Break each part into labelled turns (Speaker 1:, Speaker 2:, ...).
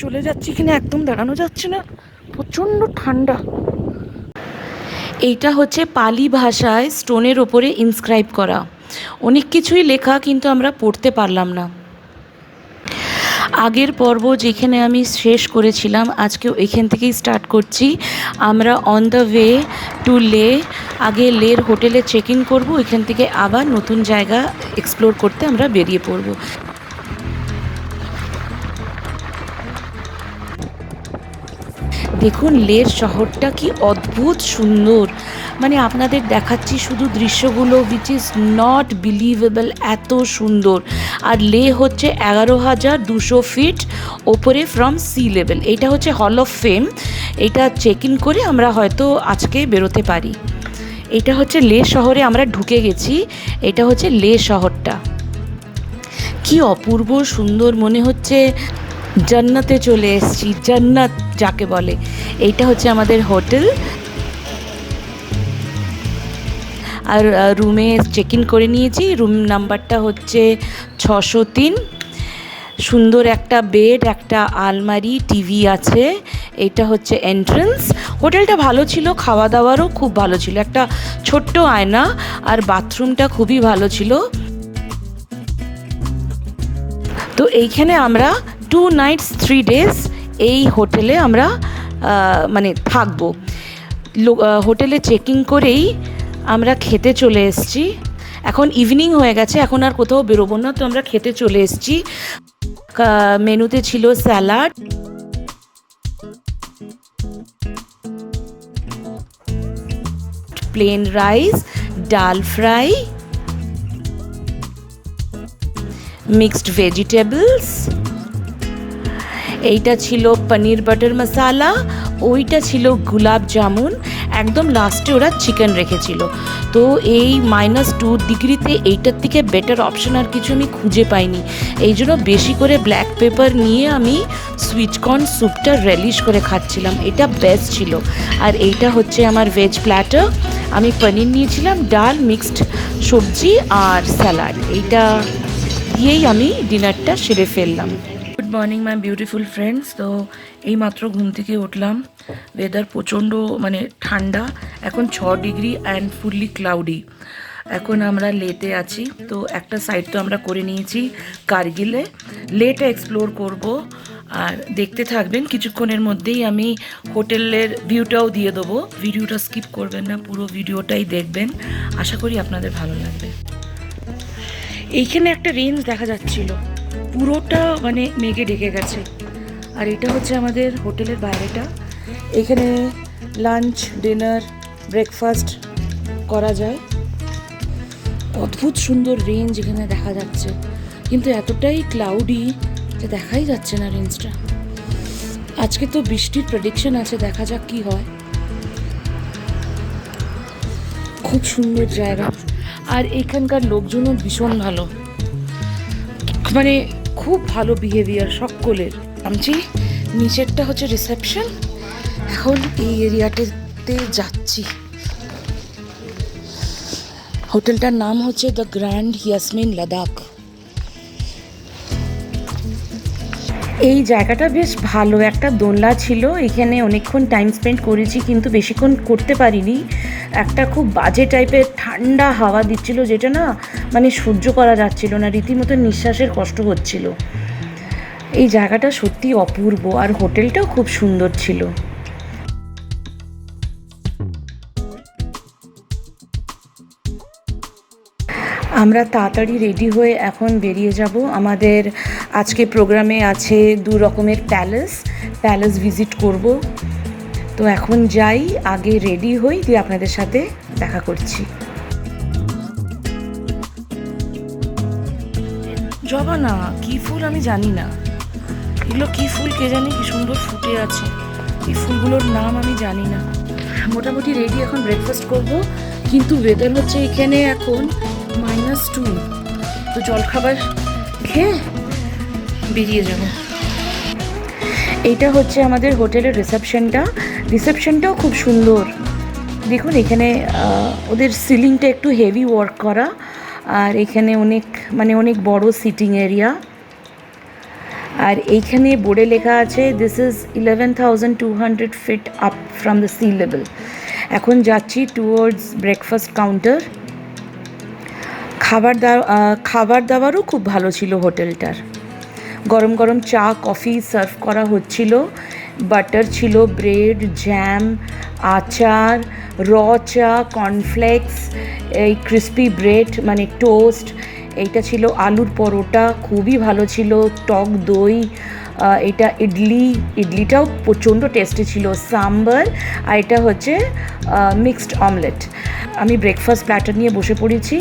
Speaker 1: চলে যাচ্ছি, এখানে একদম দাঁড়ানো যাচ্ছে না, প্রচণ্ড ঠান্ডা। এইটা হচ্ছে পালি ভাষায় স্টোনের ওপরে ইনস্ক্রাইব করা, অনেক কিছুই লেখা, কিন্তু আমরা পড়তে পারলাম না। আগের পর্ব যেখানে আমি শেষ করেছিলাম, আজকে এখান থেকেই স্টার্ট করছি। আমরা অন দ্য ওয়ে টু লে, আগে লের হোটেলে চেক ইন করবো, এখান থেকে আবার নতুন জায়গা এক্সপ্লোর করতে আমরা বেরিয়ে পড়বো। দেখুন লের শহরটা কি অদ্ভুত সুন্দর, মানে আপনাদের দেখাচ্ছি শুধু দৃশ্যগুলো, উইচ ইজ নট বিলিভেবল, এত সুন্দর। আর লে হচ্ছে 11,200 ফিট ওপরে ফ্রম সি লেভেল। এটা হচ্ছে হল অফ ফেম, এটা চেক ইন করে আমরা হয়তো আজকে বেরোতে পারি। এটা হচ্ছে লে শহরে আমরা ঢুকে গেছি, এটা হচ্ছে লে শহরটা। কি অপূর্ব সুন্দর, মনে হচ্ছে জান্নাতে চলে এসেছি, জান্নাত যাকে বলে। এইটা হচ্ছে আমাদের হোটেল, আর রুমে চেক ইন করে নিয়েছি। রুম নাম্বারটা হচ্ছে 603। সুন্দর একটা বেড, একটা আলমারি, টিভি আছে। এটা হচ্ছে এন্ট্রান্স। হোটেলটা ভালো ছিল, খাওয়া দাওয়ারও খুব ভালো ছিল, একটা ছোট্ট আয়না, আর বাথরুমটা খুবই ভালো ছিল। তো এইখানে আমরা 2 nights 3 days এই হোটেলে আমরা মানে থাকবো। হোটেলে চেকিং করেই আমরা খেতে চলে এসেছি। এখন ইভিনিং হয়ে গেছে, এখন আর কোথাও বেরোবো না, তো আমরা খেতে চলে এসেছি। মেনুতে ছিল স্যালাড, প্লেন রাইস, ডাল ফ্রাই, মিক্সড ভেজিটেবলস, এইটা ছিল পনির বাটার মশালা, ওইটা ছিল গুলাব জামুন, একদম লাস্টে ওরা চিকেন রেখেছিল। তো এই -2 ডিগ্রিতে এইটার থেকে বেটার অপশন আর কিছু আমি খুঁজে পাইনি। এই জন্য বেশি করে ব্ল্যাক পেপার নিয়ে আমি সুইটকর্ন স্যুপটা রেলিশ করে খাচ্ছিলাম, এটা বেস্ট ছিল। আর এইটা হচ্ছে আমার ভেজ প্ল্যাটার, আমি পনির নিয়েছিলাম, ডাল, মিক্সড সবজি আর স্যালাড, এইটা দিয়েই আমি ডিনারটা সেরে ফেললাম। Good morning my beautiful friends. তো এইমাত্র ঘুম থেকে উঠলাম, ওয়েদার প্রচণ্ড মানে ঠান্ডা, এখন 6 ডিগ্রি অ্যান্ড ফুললি ক্লাউডি। এখন আমরা লেতে আছি, তো একটা সাইড তো আমরা করে নিয়েছি কার্গিলে, লেটা এক্সপ্লোর করব। আর দেখতে থাকবেন, কিছুক্ষণের মধ্যেই আমি হোটেলের ভিউটাও দিয়ে দেবো। ভিডিওটা স্কিপ করবেন না, পুরো ভিডিওটাই দেখবেন, আশা করি আপনাদের ভালো লাগবে। এইখানে একটা রেঞ্জ দেখা যাচ্ছিল, পুরোটা মানে মেঘে ঢেকে গেছে। আর এটা হচ্ছে আমাদের হোটেলের বাইরেটা, এখানে লাঞ্চ, ডিনার, ব্রেকফাস্ট করা যায়। অদ্ভুত সুন্দর রেঞ্জ এখানে দেখা যাচ্ছে, কিন্তু এতটাই ক্লাউডি যে দেখাই যাচ্ছে না রেঞ্জটা। আজকে তো বৃষ্টির প্রেডিকশন আছে, দেখা যাক কি হয়। খুব সুন্দর জায়গা, আর এখানকার লোকজনও ভীষণ ভালো, মানে খুব ভালো বিহেভিয়ার সকলের। নামছি, নিচেরটা হচ্ছে রিসেপশন, এখন এই এরিয়াটাতে যাচ্ছি। হোটেলটার নাম হচ্ছে দ্য গ্র্যান্ড ইয়াসমিন লাদাখ। এই জায়গাটা বেশ ভালো, একটা দোলনা ছিল, এখানে অনেকক্ষণ টাইম স্পেন্ড করেছি, কিন্তু বেশিক্ষণ করতে পারিনি। একটা খুব বাজে টাইপের ঠান্ডা হাওয়া দিচ্ছিল, যেটা না মানে সহ্য করা যাচ্ছিল না, রীতিমতো নিঃশ্বাসের কষ্ট হচ্ছিল। এই জায়গাটা সত্যি অপূর্ব, আর হোটেলটাও খুব সুন্দর ছিল। আমরা তাড়াতাড়ি রেডি হয়ে এখন বেরিয়ে যাব। আমাদের আজকে প্রোগ্রামে আছে 2 রকমের প্যালেস ভিজিট করব। তো এখন যাই, আগে রেডি হই, দিয়ে আপনাদের সাথে দেখা করছি। জবা না, কী ফুল আমি জানি না, এগুলো কী ফুল কে জানি, কি সুন্দর ফুটে আছে। এই ফুলগুলোর নাম আমি জানি না। মোটামুটি রেডি, এখন ব্রেকফাস্ট করব, কিন্তু ওয়েদার হচ্ছে এখানে এখন -2, তো জলখাবার খেয়ে বেরিয়ে যাব। এইটা হচ্ছে আমাদের হোটেলের রিসেপশনটাও খুব সুন্দর। দেখুন এখানে ওদের সিলিংটা একটু হেভি ওয়ার্ক করা, আর এখানে অনেক বড় সিটিং এরিয়া। আর এইখানে বোর্ডে লেখা আছে this is 11,200 feet up from the sea level. এখন যাচ্ছি টুয়ার্ডস ব্রেকফাস্ট কাউন্টার। খাবার দাবারও খুব ভালো ছিল হোটেলটার। গরম গরম চা কফি সার্ভ করা হচ্ছিল, বাটার ছিল, ব্রেড, জ্যাম, আচার, র চা, কর্নফ্লেক্স, এই ক্রিস্পি ব্রেড মানে টোস্ট, এইটা ছিল আলুর পরোটা, খুবই ভালো ছিল, টক দই, এটা ইডলিটাও প্রচণ্ড টেস্টি ছিল, সাম্বার, আর এটা হচ্ছে মিক্সড অমলেট। আমি ব্রেকফাস্ট প্ল্যাটার নিয়ে বসে পড়েছি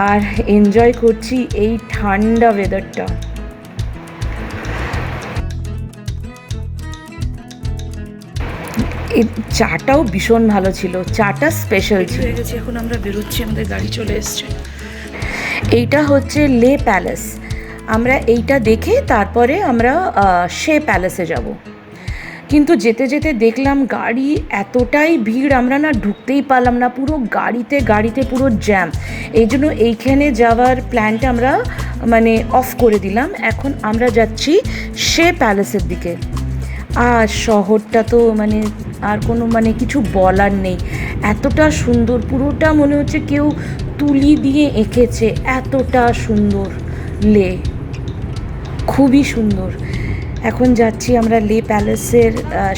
Speaker 1: আর এনজয় করছি এই ঠান্ডা ওয়েদারটা। এই চাটাও ভীষণ ভালো ছিল, চাটা স্পেশাল ছিল।
Speaker 2: হয়ে গেছে, এখন আমরা বেরোচ্ছি, আমাদের গাড়ি চলে এসছে।
Speaker 1: এইটা হচ্ছে লে প্যালেস। আমরা এইটা দেখে তারপরে আমরা শে প্যালেসে যাব। কিন্তু যেতে যেতে দেখলাম গাড়ি এতটাই ভিড়, আমরা না ঢুকতেই পারলাম না, পুরো গাড়িতে পুরো জ্যাম। এই জন্য এইখানে যাওয়ার প্ল্যানটা আমরা মানে অফ করে দিলাম। এখন আমরা যাচ্ছি শে প্যালেসের দিকে। আর শহরটা তো মানে আর কোনো মানে কিছু বলার নেই, এতটা সুন্দর, পুরোটা মনে হচ্ছে কেউ তুলি দিয়ে এঁকেছে, এতটা সুন্দর লে, খুবই সুন্দর। এখন যাচ্ছি আমরা লে প্যালেসের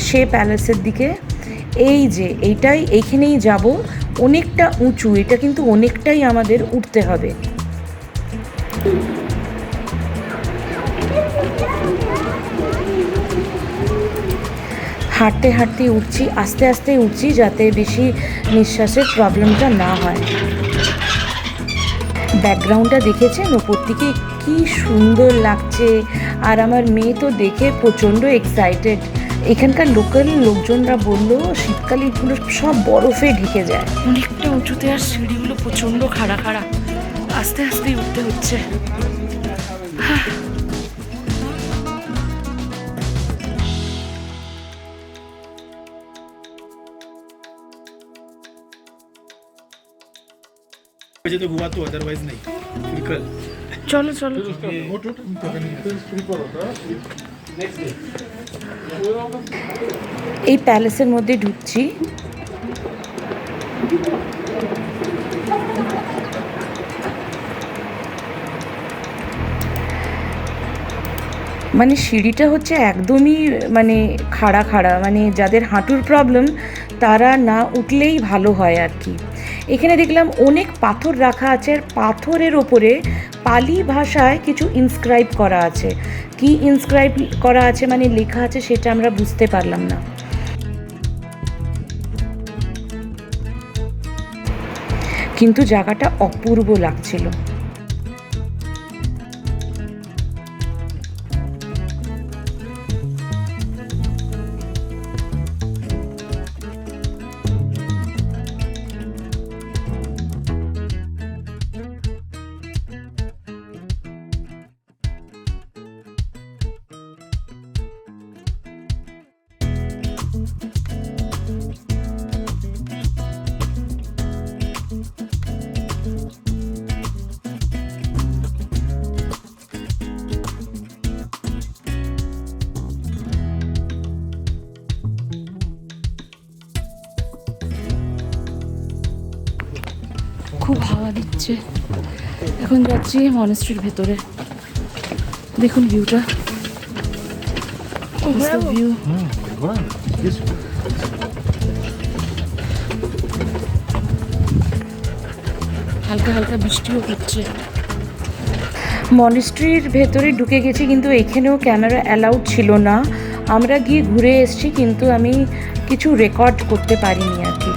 Speaker 1: শে প্যালেসের দিকে। এই যে এইখানেই যাব, অনেকটা উঁচু, এটা কিন্তু অনেকটাই আমাদের উঠতে হবে। হাঁটতে হাঁটতে উঠছি, আস্তে আস্তে উঠছি যাতে বেশি নিঃশ্বাসের প্রবলেমটা না হয়। ব্যাকগ্রাউন্ডটা দেখেছেন ওপর থেকে কি সুন্দর লাগছে, আর আমার মেয়ে তো দেখে প্রচণ্ড এক্সাইটেড। এখানকার লোকাল লোকজনরা বললো শীতকালে এগুলো সব বরফে ঢেকে যায়।
Speaker 2: অনেকটা উঁচুতে, আর সিঁড়িগুলো প্রচণ্ড খাড়া খাড়া, আস্তে আস্তেই উঠতে হচ্ছে।
Speaker 3: मुझे तो हुआ तो अदरवाइज नहीं फिर कल
Speaker 2: চলো চলো।
Speaker 1: এই প্যালেসের মধ্যে ঢুকছি। মানে সিঁড়িটা হচ্ছে একদমই মানে খাড়া, মানে যাদের হাঁটুর প্রবলেম তারা না উঠলেই ভালো হয় আর কি। এখানে দেখলাম অনেক পাথর রাখা আছে, আর পাথরের ওপরে পালি ভাষায় কিছু ইনস্ক্রাইব করা আছে। কি ইনস্ক্রাইব করা আছে মানে লেখা আছে সেটা আমরা বুঝতে পারলাম না। কিন্তু জায়গাটা অপূর্ব লাগছিল।
Speaker 2: খুব হাওয়া দিচ্ছে। এখন যাচ্ছি মনেস্ট্রির ভেতরে। দেখুন ভিউটা, ভিউ হালকা হালকা বৃষ্টিও হচ্ছে।
Speaker 1: মনেস্ট্রির ভেতরে ঢুকে গেছি, কিন্তু এখানেও ক্যামেরা অ্যালাউড ছিল না। আমরা গিয়ে ঘুরে এসেছি, কিন্তু আমি কিছু রেকর্ড করতে পারিনি আর কি।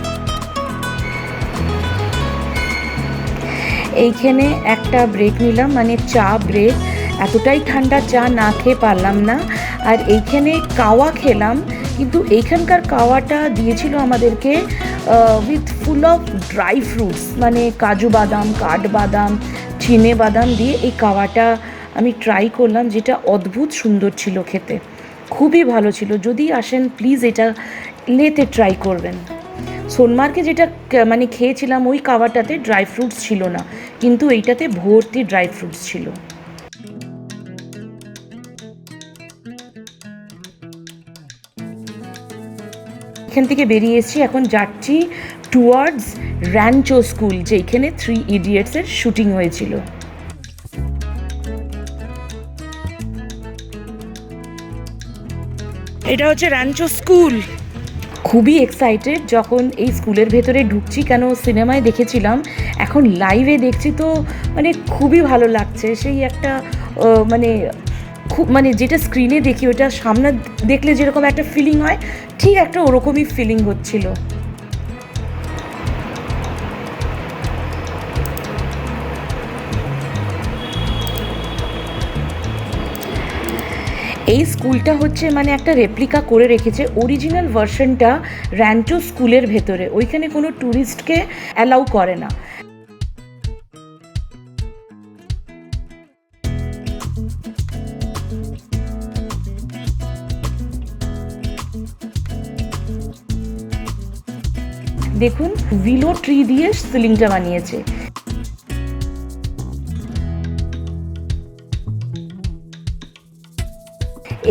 Speaker 1: এইখানে একটা ব্রেক নিলাম, মানে চা ব্রেক। এতটাই ঠান্ডা, চা না খেয়ে পারলাম না। আর এইখানে কাওয়া খেলাম, কিন্তু এইখানকার কাওয়াটা দিয়েছিল আমাদেরকে with full of dry fruits, মানে কাজু বাদাম, কাঠবাদাম, চিনে বাদাম দিয়ে এই কাওয়াটা আমি ট্রাই করলাম, যেটা অদ্ভুত সুন্দর ছিল খেতে, খুবই ভালো ছিল। যদি আসেন প্লিজ এটা লেতে ট্রাই করবেন। সোনমার্গে যেটা মানে খেয়েছিলাম ওই কাওয়াটাতে ড্রাই ফ্রুটস ছিল না, কিন্তু এইটাতে ভর্তি ড্রাই ফ্রুটস ছিল। ওইখান থেকে বেরিয়ে এসেছি, এখন যাচ্ছি টুয়ার্ডস র্যাঞ্চো স্কুল, যেখানে 3 ইডিয়টসের শুটিং হয়েছিল।
Speaker 2: এটা হচ্ছে র্যাঞ্চো স্কুল।
Speaker 1: খুবই এক্সাইটেড যখন এই স্কুলের ভেতরে ঢুকছি, কেন সিনেমায় দেখেছিলাম, এখন লাইভে দেখছি তো মানে খুবই ভালো লাগছে। সেই একটা মানে খুব মানে যেটা স্ক্রিনে দেখি ওটা সামনে দেখলে যেরকম একটা ফিলিং হয়, ঠিক একটা ওরকমই ফিলিং হচ্ছিল। এই স্কুলটা হচ্ছে মানে একটা রেপ্লিকা করে রেখেছে, অরিজিনাল ভার্সনটা র্যাঞ্চো স্কুলের ভেতরে, ওইখানে কোনো ট্যুরিস্টকে অ্যালাউ করে না। দেখুন উইলো ট্রি দিয়ে সিলিংটা বানিয়েছে।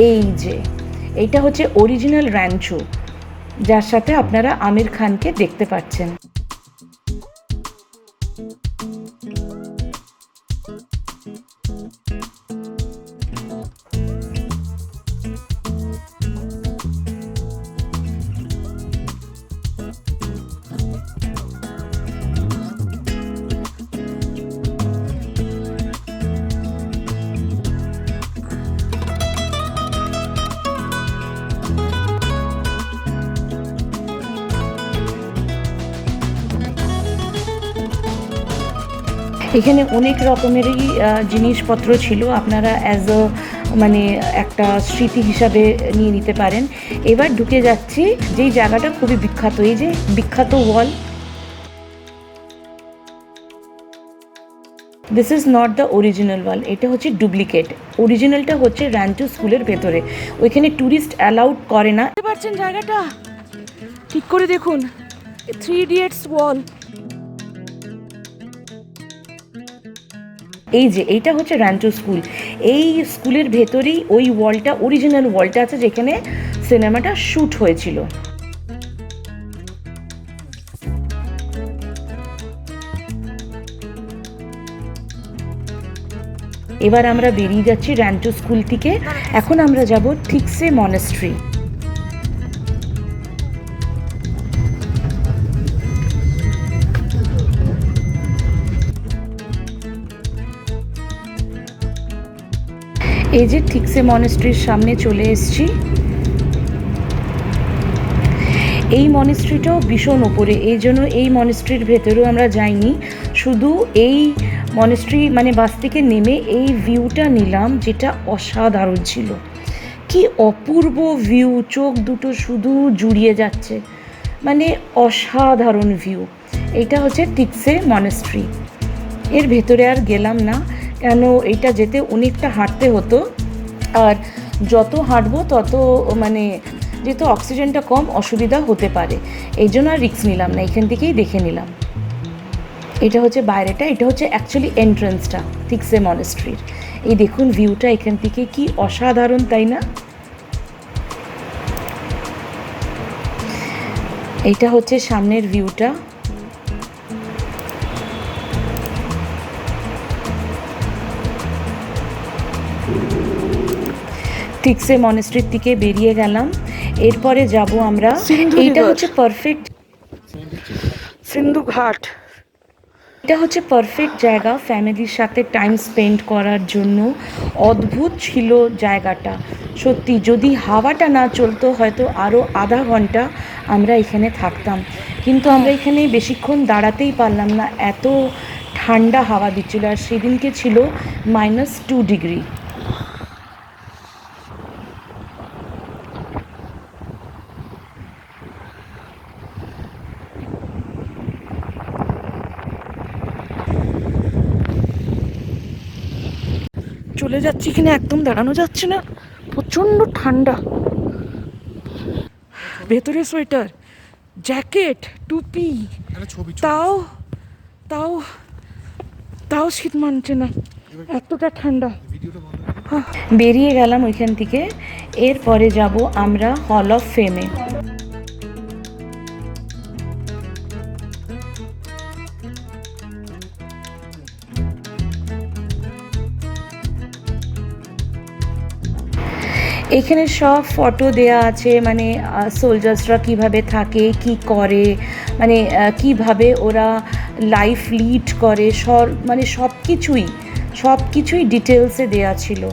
Speaker 1: এই যে এইটা হচ্ছে অরিজিনাল র্যাঞ্চো, যার সাথে আপনারা আমির খানকে দেখতে পাচ্ছেন। এখানে অনেক রকমেরই জিনিসপত্র ছিল, আপনারা অ্যাজ আ মানে একটা স্মৃতি হিসাবে নিয়ে নিতে পারেন। এবার ঢুকে যাচ্ছি যেই জায়গাটা খুবই বিখ্যাত, এই যে বিখ্যাত wall. This is not the original wall, এটা হচ্ছে ডুপ্লিকেট। অরিজিনালটা হচ্ছে র্যাঞ্চো স্কুলের ভেতরে, ওইখানে ট্যুরিস্ট অ্যালাউড করে না।
Speaker 2: দেখতে পাচ্ছেন জায়গাটা ঠিক করে দেখুন, 3 ইডিয়টস ওয়াল।
Speaker 1: এই যে এইটা হচ্ছে র্যাঞ্চো স্কুল, এই স্কুলের ভেতরেই ওই ওয়ালটা, অরিজিনাল ওয়ালটা আছে যেখানে সিনেমাটা শ্যুট হয়েছিল। এবার আমরা বেরিয়ে যাচ্ছি র্যাঞ্চো স্কুল থেকে। এখন আমরা যাব থিক্সে মনাস্ট্রি। এই যে থিক্সে মনাস্ট্রির সামনে চলে এসেছি। এই মনাস্ট্রিটাও ভীষণ ওপরে, এই জন্য এই মনাস্ট্রির ভেতরেও আমরা যাইনি, শুধু এই মনাস্ট্রি মানে বাস থেকে নেমে এই ভিউটা নিলাম, যেটা অসাধারণ ছিল। কি অপূর্ব ভিউ, চোখ দুটো শুধু জুড়িয়ে যাচ্ছে, মানে অসাধারণ ভিউ। এটা হচ্ছে থিক্সে মনাস্ট্রি। এর ভেতরে আর গেলাম না, কেন এটা যেতে অনেকটা হাঁটতে হতো, আর যত হাঁটবো তত মানে যেহেতু অক্সিজেনটা কম, অসুবিধা হতে পারে, এই জন্য আর রিস্ক নিলাম না, এখান থেকেই দেখে নিলাম। এটা হচ্ছে বাইরেটা, এটা হচ্ছে অ্যাকচুয়ালি এন্ট্রান্সটা থিক্সে মনাস্ট্রির। এই দেখুন ভিউটা এখান থেকে কি অসাধারণ, তাই না? এইটা হচ্ছে সামনের ভিউটা। থিক্সে মনাস্ট্রির থেকে বেরিয়ে গেলাম, এরপরে যাব আমরা, এইটা হচ্ছে পারফেক্ট
Speaker 2: সিন্ধু ঘাট।
Speaker 1: এটা হচ্ছে পারফেক্ট জায়গা ফ্যামিলির সাথে টাইম স্পেন্ড করার জন্য। অদ্ভুত ছিল জায়গাটা সত্যি, যদি হাওয়াটা না চলতো হয়তো আরও আধা ঘন্টা আমরা এখানে থাকতাম, কিন্তু আমরা এখানে বেশিক্ষণ দাঁড়াতেই পারলাম না, এত ঠান্ডা হাওয়া দিচ্ছিল। আর সেদিনকে ছিল -2 ডিগ্রি।
Speaker 2: চলে যাচ্ছি, এখানে একদম দাঁড়ানো যাচ্ছে না, প্রচণ্ড ঠান্ডা। ভেতরে সোয়েটার, জ্যাকেট, টুপি, তাও তাও তাও শীত মানছে না, এতটা ঠান্ডা।
Speaker 1: বেরিয়ে গেলাম ওইখান থেকে। এরপরে যাব আমরা হল অফ ফেমে। এখানে সব ফটো দেয়া আছে, মানে সোলজার্সরা কিভাবে থাকে, কি করে, মানে কিভাবে ওরা লাইফ লিড করে, মানে সব কিছুই ডিটেলসে দেয়া ছিল।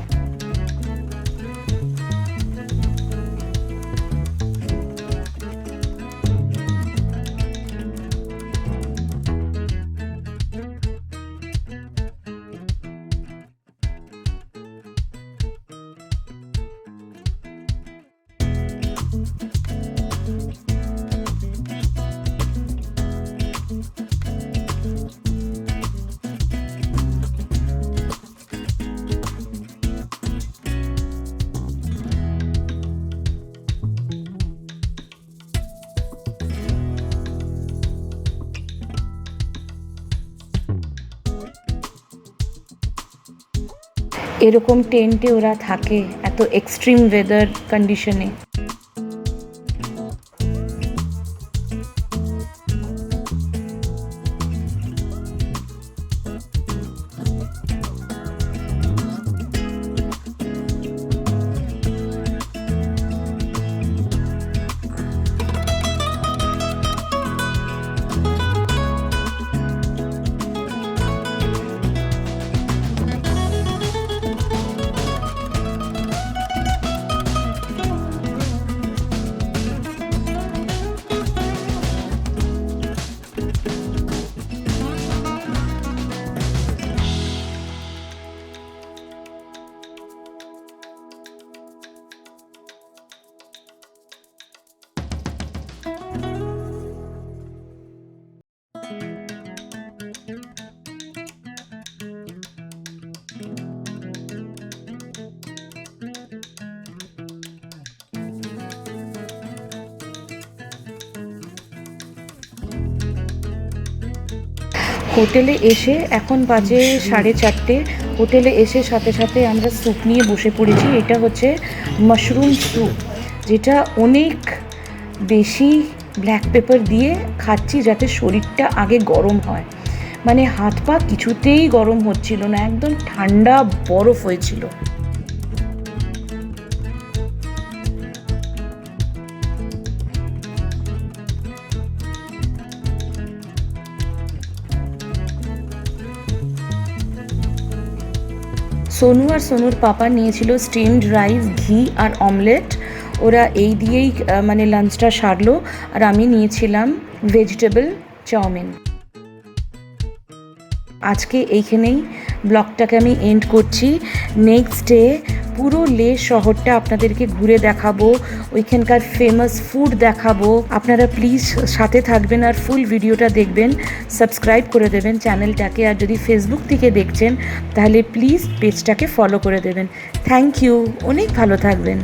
Speaker 1: এরকম টেন্টে ওরা থাকে এত এক্সট্রিম ওয়েদার কন্ডিশনে। হোটেলে এসে এখন বাজে 4:30। হোটেলে এসে সাথে সাথে আমরা স্যুপ নিয়ে বসে পড়েছি। এটা হচ্ছে মাশরুম স্যুপ, যেটা অনেক বেশি ব্ল্যাক পেপার দিয়ে খাচ্ছি যাতে শরীরটা আগে গরম হয়। মানে হাত পা কিছুতেই গরম হচ্ছিল না, একদম ঠান্ডা বরফ হয়েছিল। সোনু আর সোনুর পাপা নিয়েছিল স্টিমড রাইস, ঘি আর অমলেট। ওরা এই দিয়েই মানে লাঞ্চটা সারলো। আর আমি নিয়েছিলাম ভেজিটেবল চাউমিন। আজকে এইখানেই ব্লগটাকে আমি এন্ড করছি। নেক্সট ডে পুরো লে শহরটা আপনাদেরকে ঘুরে দেখাবো, ওইখানকার ফেমাস ফুড দেখাবো। আপনারা প্লিজ সাথে থাকবেন আর ফুল ভিডিওটা দেখবেন, সাবস্ক্রাইব করে দেবেন চ্যানেলটাকে। আর যদি ফেসবুক থেকে দেখছেন তাহলে প্লিজ পেজটাকে ফলো করে দেবেন। থ্যাংক ইউ, অনেক ভালো থাকবেন।